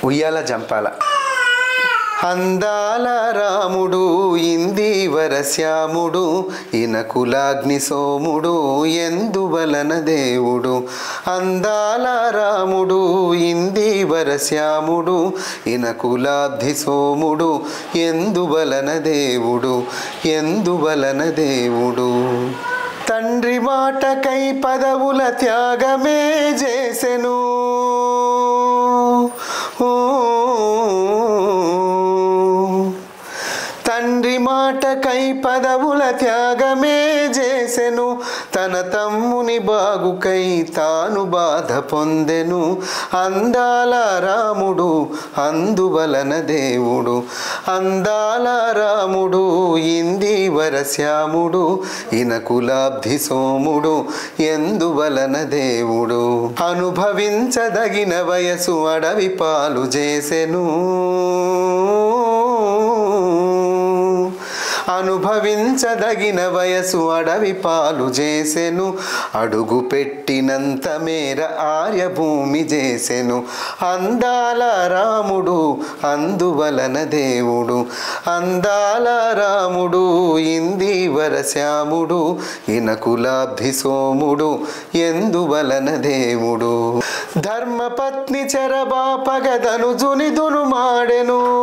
ఉయ్యాల జంపాల. అందాల రాముడు ఇందీవర శ్యాముడు ఇనకులాగ్ని సోముడు ఎందువలన దేవుడు. అందాల రాముడు ఇందీవర శ్యాముడు ఇనకులాబ్ధి సోముడు ఎందువలన దేవుడు. ఎందువలన దేవుడు. తండ్రి మాటకై పదవుల త్యాగమే చేసెను. తండ్రి మాటకై పదవుల త్యాగమే చేసెను. తన తమ్ముని బాగుకై తాను బాధ పొందెను. అందాల రాముడు అందువలన దేవుడు. అందాల రాముడు ఇందీవర శ్యాముడు ఇనకులాబ్ధి సోముడు ఎందువలన దేవుడు. అనుభవించదగిన వయసు అడవి పాలు చేసెను. అనుభవించదగిన వయసు అడవి పాలు చేసెను. అడుగు పెట్టినంత మేర ఆర్యభూమి చేసెను. అందాల రాముడు అందువలన దేవుడు. అందాల రాముడు ఇందీవర శ్యాముడు ఇనకులాబ్ధి సోముడు ఎందువలన దేవుడు. ధర్మపత్ని చెరబాపగదనుజుని దునుమాడెను.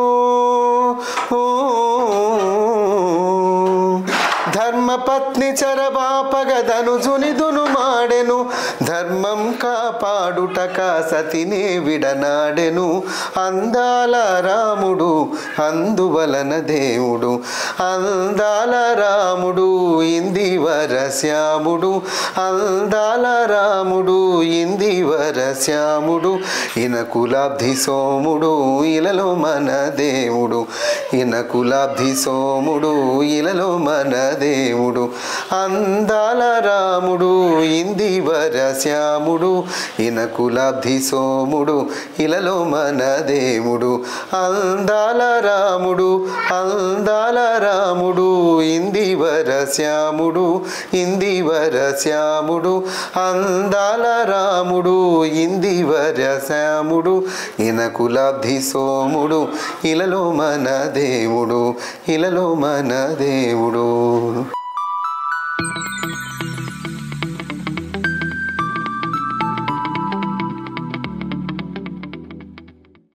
ధర్మపత్ని చెరబాపగదనుజుని దునుమాడెను. ధర్మం కాపాడుటక సతినే విడనాడెను. అందాల రాముడు అందువలన దేవుడు. అందాల రాముడు ఇందీవర శ్యాముడు. అందాల రాముడు ఇందీవర శ్యాముడు ఇనకులాబ్ధి సోముడు ఇలలో మన దేవుడు. ఇనకులాబ్ధి సోముడు ఇలలో మన దేవుడు. అందాల రాముడు ఇందీవర శ్యాముడు ఇనకులాబ్ధి సోముడు ఇలలో మన దేవుడు. అందాల రాముడు అందాల రాముడు ఇందీవర శ్యాముడు ఇందీవర శ్యాముడు. అందాల రాముడు ఇందీవర శ్యాముడు ఇనకులాబ్ధి సోముడు ఇలలో మన దేవుడు. ఇలలో మన దేవుడు.